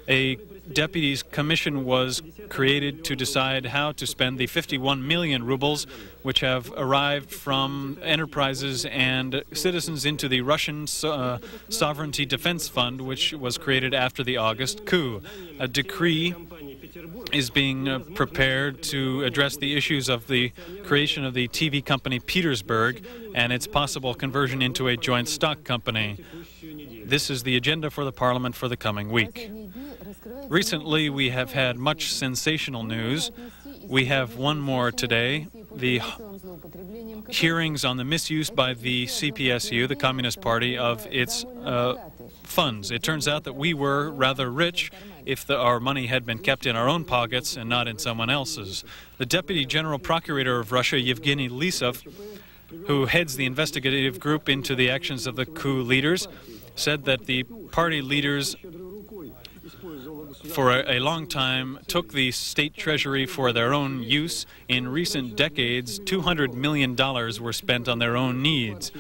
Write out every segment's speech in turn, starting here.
A deputies commission was created to decide how to spend the 51 million rubles which have arrived from enterprises and citizens into the Russian Sovereignty Defense Fund, which was created after the August coup. A decree is being prepared to address the issues of the creation of the TV company Petersburg and its possible conversion into a joint stock company. This is the agenda for the Parliament for the coming week. Recently, we have had much sensational news. We have one more today, the hearings on the misuse by the CPSU, the Communist Party, of its funds. It turns out that we were rather rich if our money had been kept in our own pockets and not in someone else's. The Deputy General Procurator of Russia, Yevgeny Lisov, who heads the investigative group into the actions of the coup leaders, said that the party leaders for a long time took the state treasury for their own use. In recent decades, $200 million were spent on their own needs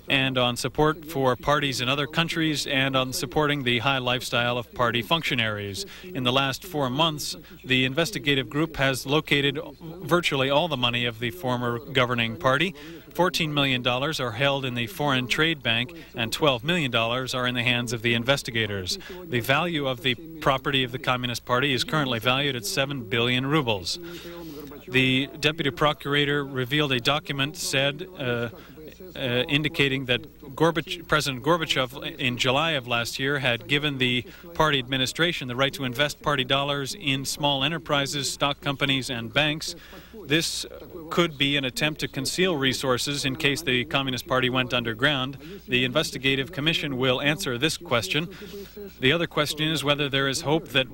and on support for parties in other countries and on supporting the high lifestyle of party functionaries. In the last 4 months, the investigative group has located virtually all the money of the former governing party. $14 million are held in the Foreign Trade Bank and $12 million are in the hands of the investigators. The value of the property of the Communist Party is currently valued at 7 billion rubles. The Deputy Procurator revealed a document indicating that President Gorbachev in July of last year had given the party administration the right to invest party dollars in small enterprises, stock companies, and banks. This could be an attempt to conceal resources in case the Communist Party went underground. The investigative commission will answer this question. The other question is whether there is hope that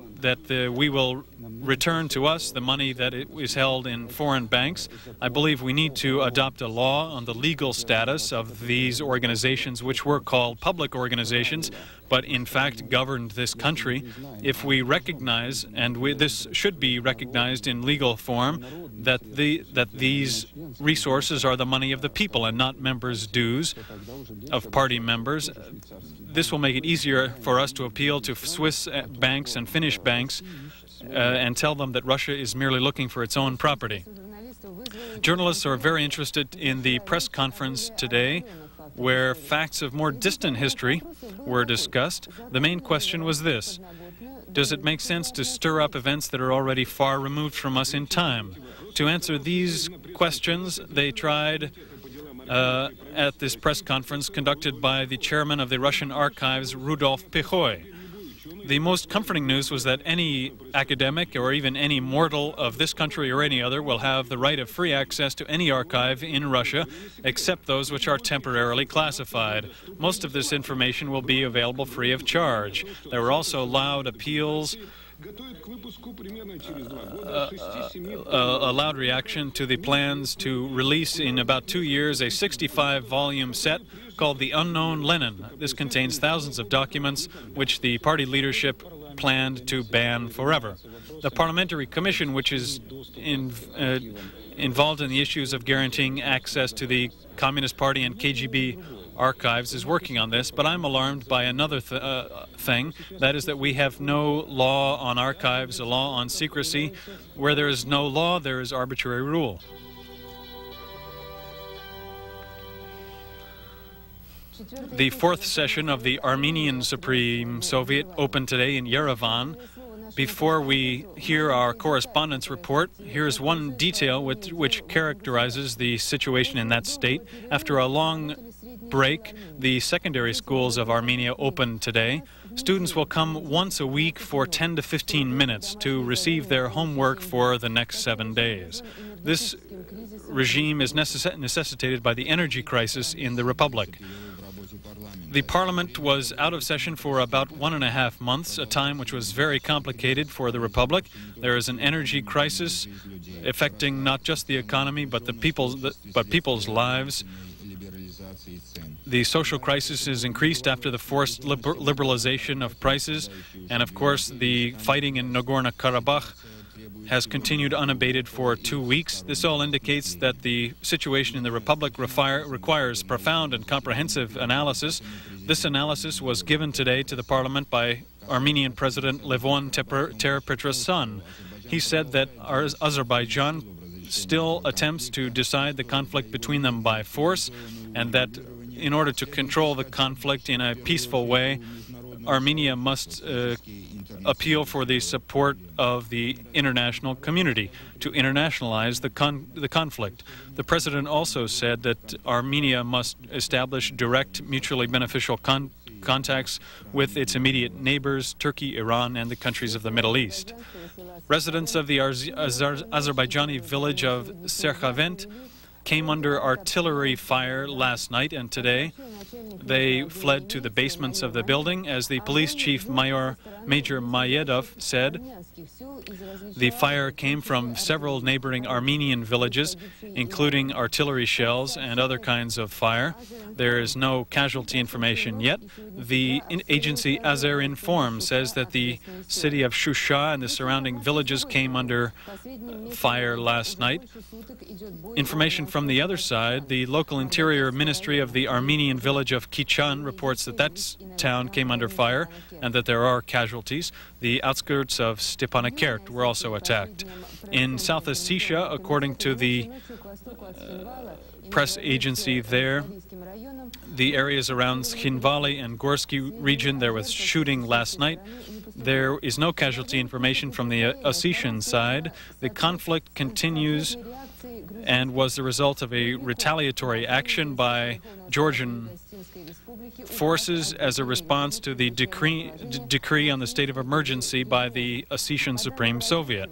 we will return to us the money that is held in foreign banks. I believe we need to adopt a law on the legal status of these organizations, which were called public organizations, but in fact governed this country. If we recognize, and this should be recognized in legal form, that these resources are the money of the people and not members' dues of party members, this will make it easier for us to appeal to Swiss banks and Finnish banks and tell them that Russia is merely looking for its own property. Journalists are very interested in the press conference today, where facts of more distant history were discussed. The main question was this: does it make sense to stir up events that are already far removed from us in time? To answer these questions, they tried at this press conference conducted by the chairman of the Russian archives, Rudolf Pichoy. The most comforting news was that any academic or even any mortal of this country or any other will have the right of free access to any archive in Russia, except those which are temporarily classified. Most of this information will be available free of charge. There were also loud appeals, a loud reaction to the plans to release in about 2 years a 65-volume set called The Unknown Lenin. This contains thousands of documents which the party leadership planned to ban forever. The Parliamentary Commission, which is involved in the issues of guaranteeing access to the Communist Party and KGB archives, is working on this, but I'm alarmed by another thing, that is that we have no law on archives, a law on secrecy. Where there is no law, there is arbitrary rule. The fourth session of the Armenian Supreme Soviet opened today in Yerevan. Before we hear our correspondent's report, here's one detail which characterizes the situation in that state. After a long break, the secondary schools of Armenia opened today. Students will come once a week for 10 to 15 minutes to receive their homework for the next 7 days. This regime is necessitated by the energy crisis in the Republic. The Parliament was out of session for about 1.5 months, a time which was very complicated for the Republic. There is an energy crisis affecting not just the economy, but people's lives. The social crisis is increased after the forced liberalization of prices, and of course the fighting in Nagorno-Karabakh has continued unabated for 2 weeks. This all indicates that the situation in the Republic requires profound and comprehensive analysis. This analysis was given today to the Parliament by Armenian President Levon Ter-Petra's son. He said that Azerbaijan still attempts to decide the conflict between them by force, and that in order to control the conflict in a peaceful way, Armenia must appeal for the support of the international community to internationalize the conflict. The president also said that Armenia must establish direct, mutually beneficial contacts with its immediate neighbors, Turkey, Iran, and the countries of the Middle East. Residents of the Azerbaijani village of Serkhavent came under artillery fire last night and today. They fled to the basements of the building. As the police chief Major Mayedov said, the fire came from several neighboring Armenian villages, including artillery shells and other kinds of fire. There is no casualty information yet. The agency Azerinform says that the city of Shusha and the surrounding villages came under fire last night. Information from the other side, the local interior ministry of the Armenian village of Kichan reports that that town came under fire and that there are casualties. The outskirts of Stepanakert were also attacked. In South Ossetia, according to the press agency there, the areas around Skhinvali and Gorsky region, there was shooting last night. There is no casualty information from the Ossetian side. The conflict continues and was the result of a retaliatory action by Georgian forces as a response to the decree on the state of emergency by the Ossetian Supreme Soviet.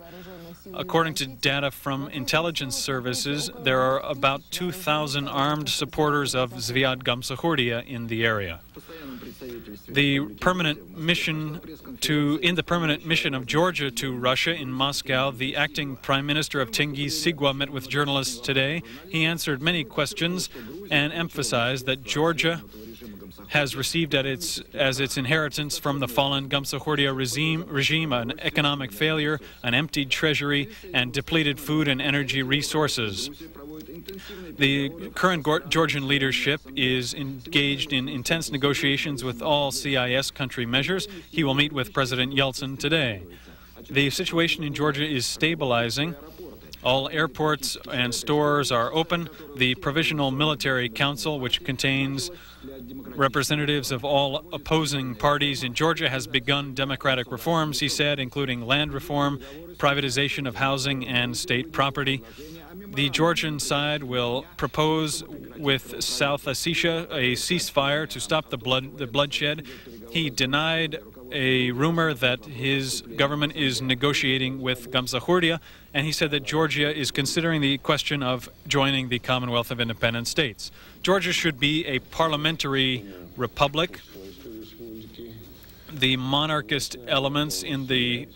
According to data from intelligence services, there are about 2,000 armed supporters of Zviad Gamsahurdia in the area. In the permanent mission of Georgia to Russia in Moscow, the acting Prime Minister of Tengiz Sigua met with journalists today. He answered many questions and emphasized that Georgia has received as its inheritance from the fallen Gamsahurdia regime an economic failure, an emptied treasury, and depleted food and energy resources. The current Georgian leadership is engaged in intense negotiations with all CIS country measures. He will meet with President Yeltsin today. The situation in Georgia is stabilizing. All airports and stores are open. The Provisional Military Council, which contains representatives of all opposing parties in Georgia, has begun democratic reforms, he said, including land reform, privatization of housing, and state property. The Georgian side will propose with South Ossetia a ceasefire to stop the bloodshed. He denied a rumor that his government is negotiating with Gamsahurdia, and he said that Georgia is considering the question of joining the Commonwealth of Independent States. Georgia should be a parliamentary republic. The monarchist elements in the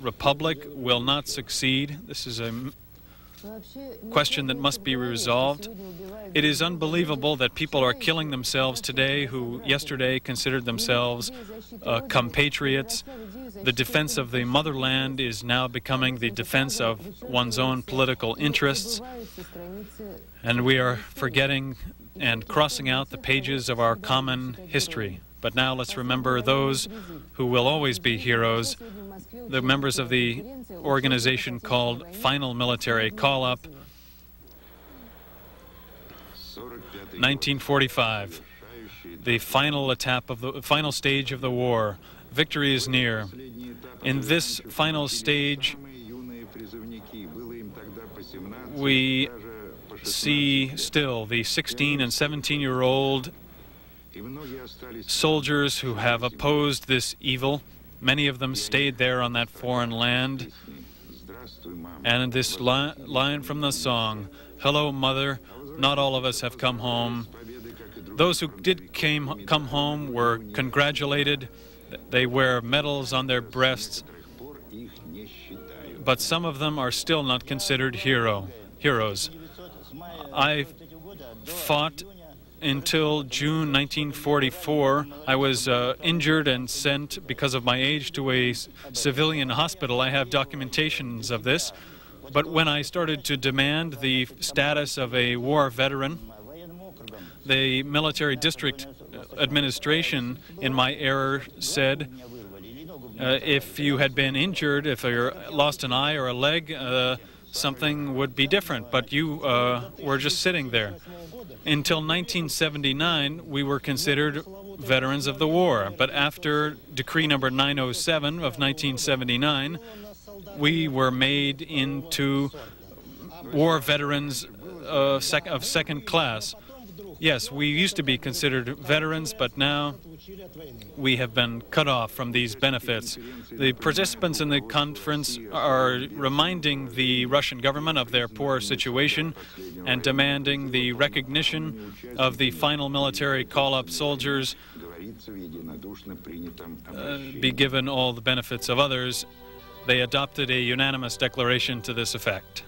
republic will not succeed. This is a question that must be resolved. It is unbelievable that people are killing themselves today who yesterday considered themselves compatriots. The defense of the motherland is now becoming the defense of one's own political interests, and we are forgetting and crossing out the pages of our common history. But now let's remember those who will always be heroes, the members of the organization called Final Military Call-Up. 1945, the final stage of the war. Victory is near. In this final stage, we see still the 16 and 17-year-old soldiers who have opposed this evil. Many of them stayed there on that foreign land. And this line from the song, "Hello, Mother, not all of us have come home." Those who did come home were congratulated. They wear medals on their breasts. But some of them are still not considered heroes. I fought until June 1944. I was injured and sent, because of my age, to a civilian hospital. I have documentations of this. But when I started to demand the status of a war veteran, the military district administration in my era said If you had been injured, if you lost an eye or a leg, something would be different, but you were just sitting there. Until 1979, we were considered veterans of the war, but after Decree number 907 of 1979, we were made into war veterans of second class. Yes, we used to be considered veterans, but now we have been cut off from these benefits. The participants in the conference are reminding the Russian government of their poor situation and demanding the recognition of the final military call-up soldiers, be given all the benefits of others. They adopted a unanimous declaration to this effect.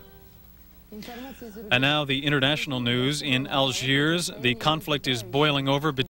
And now the international news. In Algiers, the conflict is boiling over between